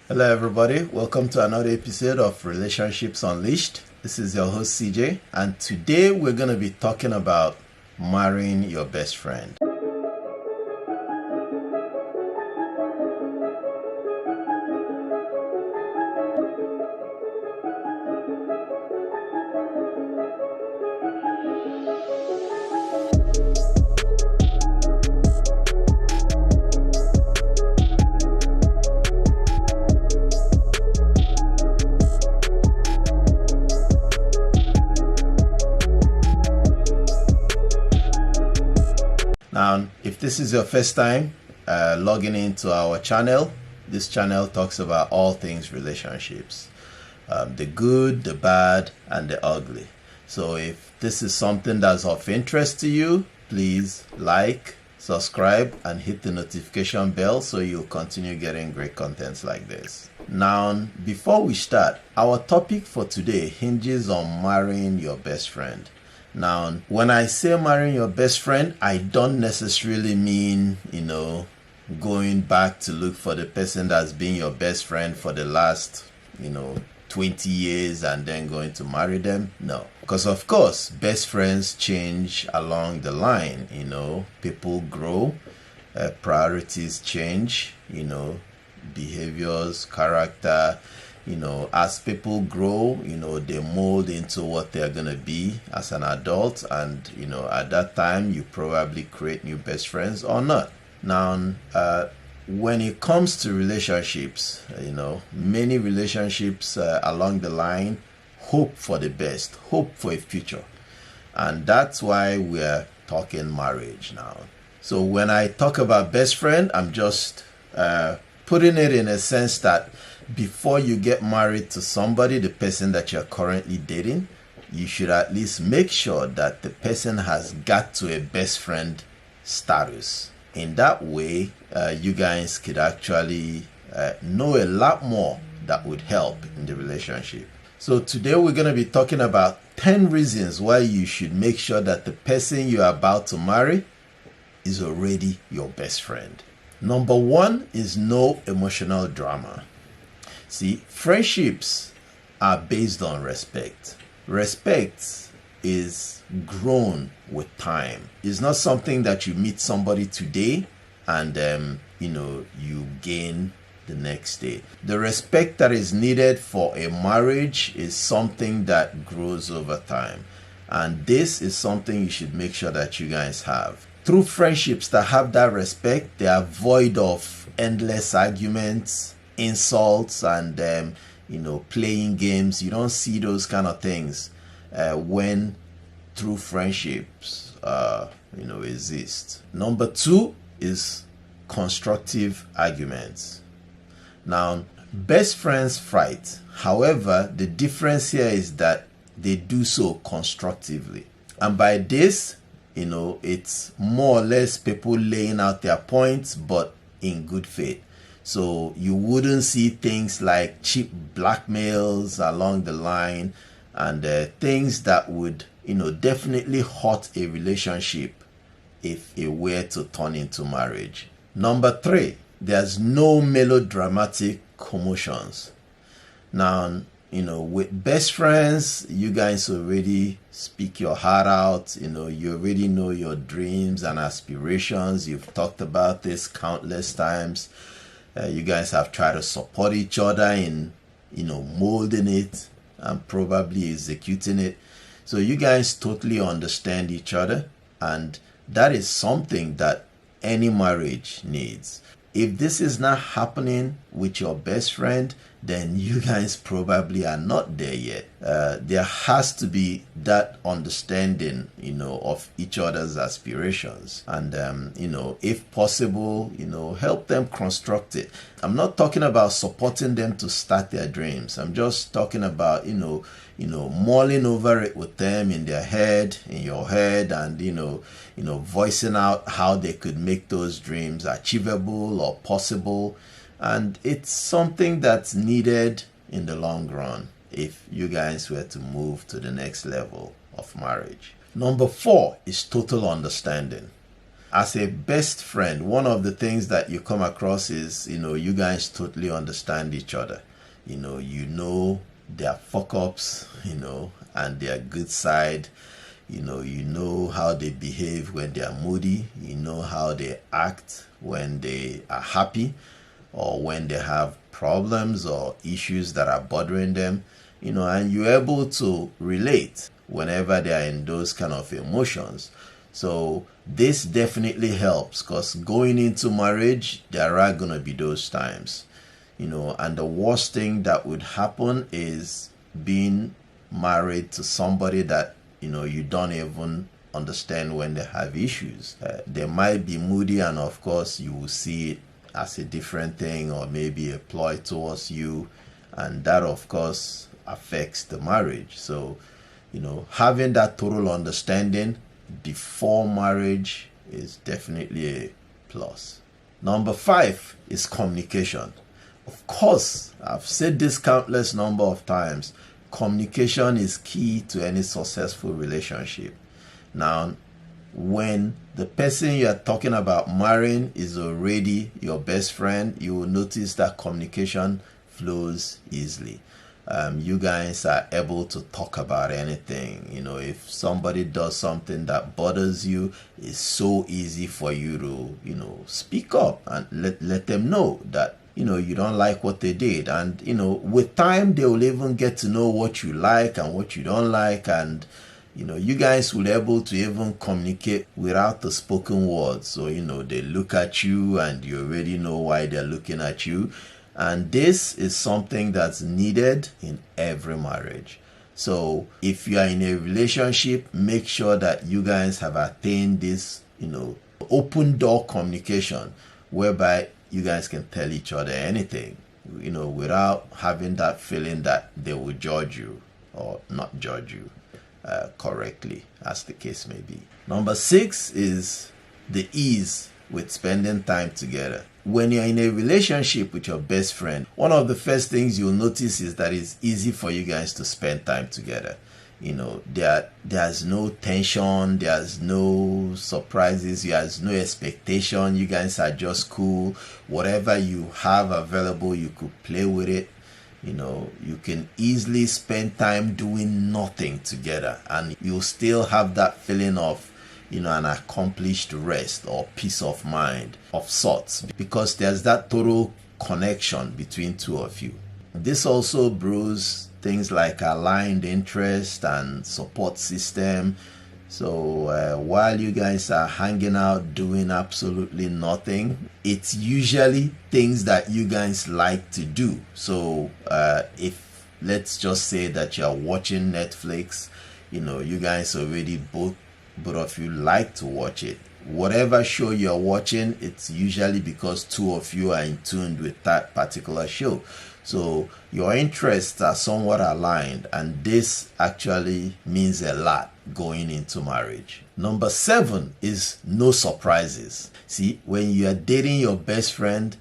Hello everybody, welcome to another episode of Relationships Unleashed. This is your host CJ, and today we're going to be talking about marrying your best friend. Now, if this is your first time logging into our channel, this channel talks about all things relationships, the good, the bad, and the ugly. So if this is something that's of interest to you, please like, subscribe, and hit the notification bell so you'll continue getting great contents like this. Now, before we start, our topic for today hinges on marrying your best friend. Now, when I say marrying your best friend, I don't necessarily mean, going back to look for the person that's been your best friend for the last, 20 years and then going to marry them. No. Because, of course, best friends change along the line. People grow, priorities change, behaviors, character. As people grow, they mold into what they're going to be as an adult. And, at that time, you probably create new best friends or not. Now, when it comes to relationships, many relationships along the line hope for the best, hope for a future. And that's why we're talking marriage now. So when I talk about best friend, I'm just putting it in a sense that before you get married to somebody, the person that you're currently dating, you should at least make sure that the person has got to a best friend status. In that way, you guys could actually know a lot more that would help in the relationship. So today we're going to be talking about 10 reasons why you should make sure that the person you're about to marry is already your best friend. Number one is no emotional drama. See, friendships are based on respect. Respect is grown with time. It's not something that you meet somebody today and you gain the next day. The respect that is needed for a marriage is something that grows over time. And this is something you should make sure that you guys have. Through friendships that have that respect, they are void of endless arguments, insults, and playing games. You don't see those kind of things when true friendships exist. Number two is constructive arguments. Now, best friends fight. However, the difference here is that they do so constructively. And by this, it's more or less people laying out their points, but in good faith. So you wouldn't see things like cheap blackmails along the line and things that would, definitely hurt a relationship if it were to turn into marriage. Number three, there's no melodramatic commotions. Now, with best friends, you guys already speak your heart out. You already know your dreams and aspirations. You've talked about this countless times. You guys have tried to support each other in, molding it and probably executing it. So you guys totally understand each other, and that is something that any marriage needs. If this is not happening with your best friend, then you guys probably are not there yet. There has to be that understanding, of each other's aspirations. And, if possible, help them construct it. I'm not talking about supporting them to start their dreams. I'm just talking about, mulling over it with them in their head, in your head, and, voicing out how they could make those dreams achievable or possible. And it's something that's needed in the long run if you guys were to move to the next level of marriage. Number four is total understanding. as a best friend, one of the things that you come across is, you guys totally understand each other. Their fuck ups, and their good side. You know how they behave when they are moody. You know how they act when they are happy, or when they have problems or issues that are bothering them. And you're able to relate whenever they are in those kind of emotions. So this definitely helps, because going into marriage, there are going to be those times, and the worst thing that would happen is being married to somebody that, you don't even understand when they have issues. They might be moody, and of course you will see it as a different thing, or maybe a ploy towards you, and that of course affects the marriage. So, having that total understanding before marriage is definitely a plus. Number 5 is communication. Of course, I've said this countless number of times. Communication is key to any successful relationship. Now, when the person you are talking about marrying is already your best friend, you will notice that communication flows easily. You guys are able to talk about anything. If somebody does something that bothers you, it's so easy for you to, speak up and let them know that, you don't like what they did. And, with time, they will even get to know what you like and what you don't like. And, you guys will be able to even communicate without the spoken words. So, they look at you and you already know why they're looking at you. And this is something that's needed in every marriage. So if you are in a relationship, make sure that you guys have attained this, open door communication, whereby you guys can tell each other anything, without having that feeling that they will judge you or not judge you correctly, as the case may be. Number 6 is the ease with spending time together. When you're in a relationship with your best friend, one of the first things you'll notice is that it's easy for you guys to spend time together. There's no tension, there's no surprises, there's no expectation. You guys are just cool. Whatever you have available, you could play with it. You can easily spend time doing nothing together, and you'll still have that feeling of an accomplished rest or peace of mind of sorts, because there's that total connection between two of you. This also brews things like aligned interest and support system. So while you guys are hanging out doing absolutely nothing, it's usually things that you guys like to do. So if let's just say that you're watching Netflix, you guys already both of you like to watch it. Whatever show you're watching, it's usually because two of you are in tune with that particular show. So your interests are somewhat aligned, and this actually means a lot going into marriage. Number 7 is no surprises. See, when you are dating your best friend,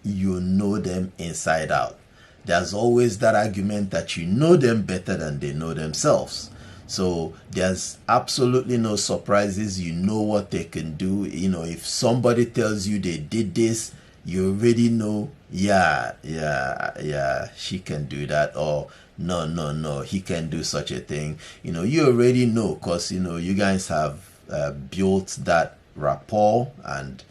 you know them inside out. There's always that argument that you know them better than they know themselves. So there's absolutely no surprises. You know what they can do. If somebody tells you they did this, you already know, yeah, she can do that, or no, he can do such a thing. You already know, because, you guys have built that rapport and,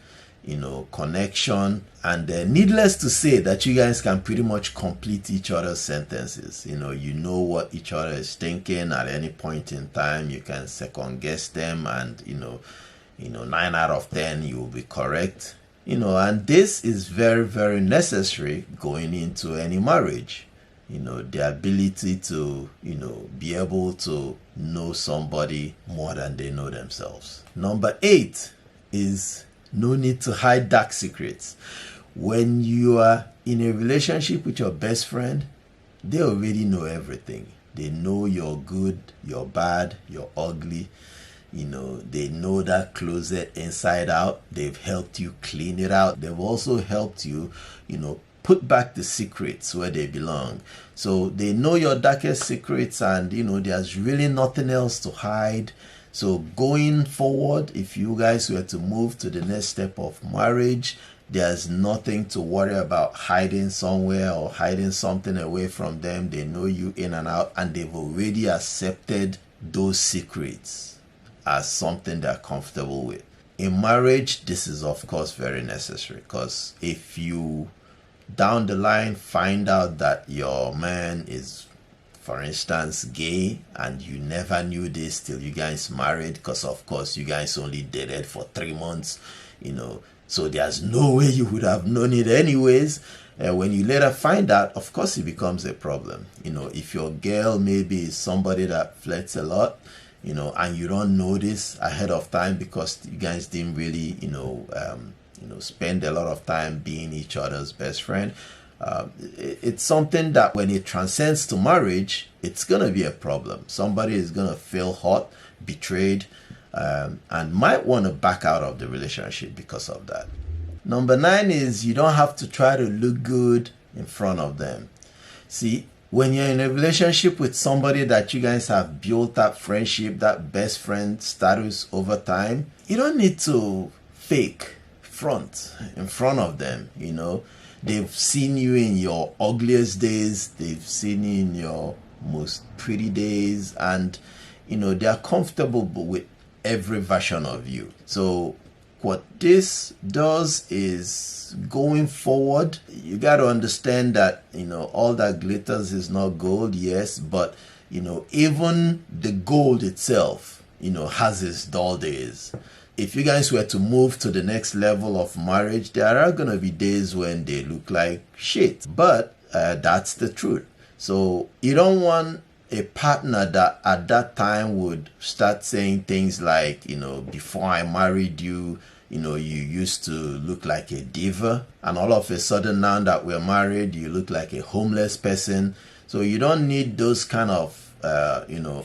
connection. And needless to say that you guys can pretty much complete each other's sentences. You know what each other is thinking at any point in time. You can second guess them, and 9 out of 10 you will be correct. And this is very, very necessary going into any marriage. The ability to be able to know somebody more than they know themselves. Number 8 is no need to hide dark secrets. When you are in a relationship with your best friend, they already know everything. They know you're good, you're bad, you're ugly. They know that closet inside out. They've helped you clean it out. They've also helped you, put back the secrets where they belong. So they know your darkest secrets, and there's really nothing else to hide. So going forward, if you guys were to move to the next step of marriage, there's nothing to worry about hiding somewhere or hiding something away from them. They know you in and out, and they've already accepted those secrets as something they're comfortable with. In marriage, this is of course very necessary, because if you down the line find out that your man is, for instance, gay, and you never knew this till you guys married, because of course you guys only dated for 3 months, so there's no way you would have known it anyways. When you later find out, of course it becomes a problem. If your girl maybe is somebody that flirts a lot, and you don't know this ahead of time because you guys didn't really spend a lot of time being each other's best friend. It's something that when it transcends to marriage, it's gonna be a problem. Somebody is gonna feel hurt, betrayed, and might want to back out of the relationship because of that. Number 9 is you don't have to try to look good in front of them. See, when you're in a relationship with somebody that you guys have built that friendship, that best friend status over time, you don't need to fake front in front of them. They've seen you in your ugliest days, they've seen you in your most pretty days, and they're comfortable with every version of you. So what this does is, going forward, you got to understand that all that glitters is not gold, yes, but even the gold itself has its dull days. If you guys were to move to the next level of marriage, there are going to be days when they look like shit, but that's the truth. So you don't want a partner that at that time would start saying things like, before I married you, you used to look like a diva, and all of a sudden now that we're married, you look like a homeless person. So you don't need those kind of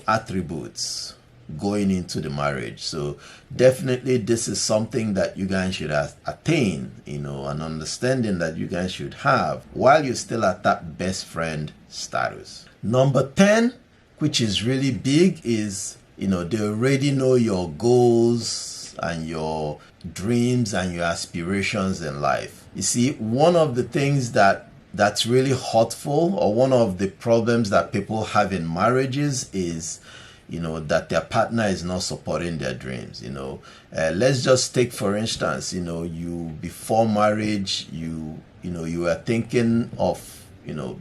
attributes going into the marriage. So definitely this is something that you guys should attain, an understanding that you guys should have while you're still at that best friend status. Number 10, which is really big, is they already know your goals and your dreams and your aspirations in life. You see, one of the things that's really hurtful, or one of the problems that people have in marriages, is that their partner is not supporting their dreams. Let's just take, for instance, you before marriage, you were thinking of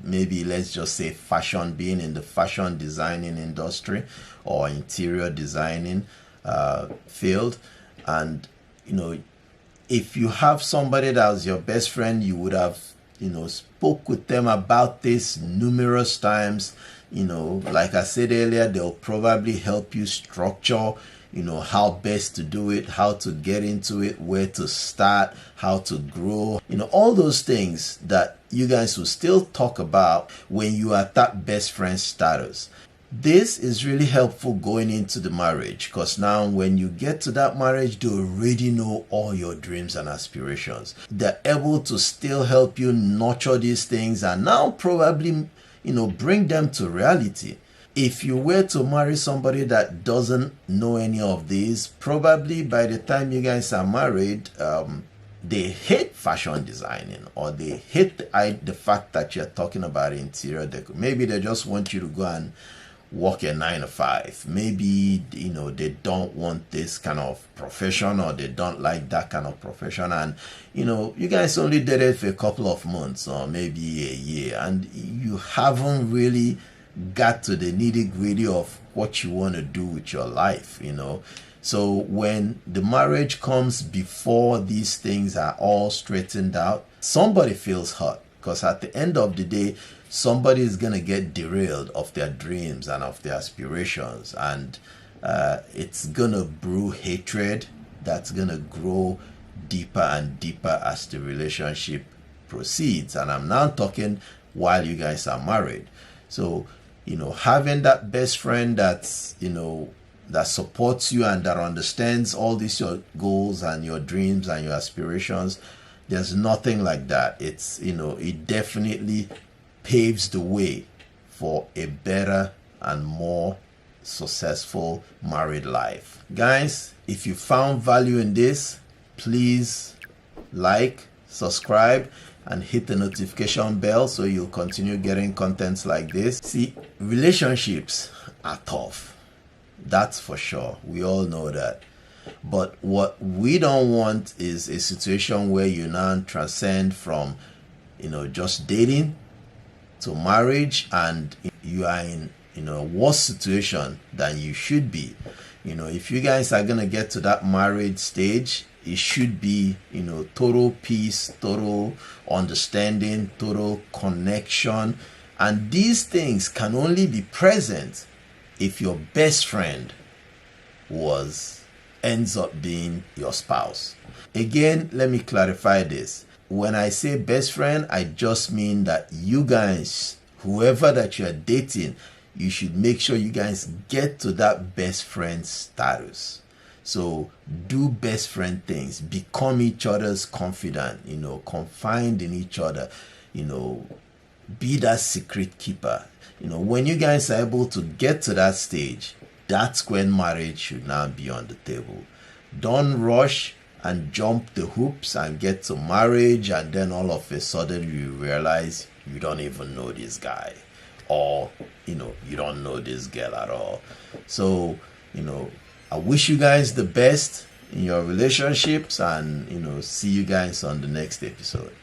maybe let's just say fashion, being in the fashion designing industry or interior designing field. And if you have somebody that's your best friend, you would have spoke with them about this numerous times. Like I said earlier, they'll probably help you structure how best to do it, how to get into it, where to start, how to grow, all those things that you guys will still talk about when you are at that best friend status. This is really helpful going into the marriage, because now when you get to that marriage, they already know all your dreams and aspirations. They're able to still help you nurture these things and now probably bring them to reality. If you were to marry somebody that doesn't know any of these, probably by the time you guys are married, they hate fashion designing, or they hate the fact that you're talking about interior decor. Maybe they just want you to go and work a 9 to 5. Maybe they don't want this kind of profession, or they don't like that kind of profession, and you guys only did it for a couple of months or maybe a year, and you haven't really got to the nitty-gritty of what you want to do with your life. So when the marriage comes before these things are all straightened out, somebody feels hurt, because at the end of the day, somebody is going to get derailed of their dreams and of their aspirations, and it's going to brew hatred that's going to grow deeper and deeper as the relationship proceeds. And I'm now talking while you guys are married. So having that best friend that's that supports you and that understands all these your goals and your dreams and your aspirations, there's nothing like that. It's it definitely paves the way for a better and more successful married life. Guys, if you found value in this, please like, subscribe, and hit the notification bell so you'll continue getting contents like this. See, relationships are tough. That's for sure. We all know that. But what we don't want is a situation where you now transcend from, just dating to marriage, and you are in, a worse situation than you should be. If you guys are going to get to that marriage stage, it should be, total peace, total understanding, total connection. And these things can only be present if your best friend ends up being your spouse. Again, let me clarify this. When I say best friend, I just mean that you guys, whoever that you're dating, you should make sure you guys get to that best friend status. So do best friend things, become each other's confidant, confide in each other, be that secret keeper. When you guys are able to get to that stage, that's when marriage should now be on the table. Don't rush and jump the hoops and get to marriage, and then all of a sudden you realize you don't even know this guy, or you don't know this girl at all. So I wish you guys the best in your relationships, and see you guys on the next episode.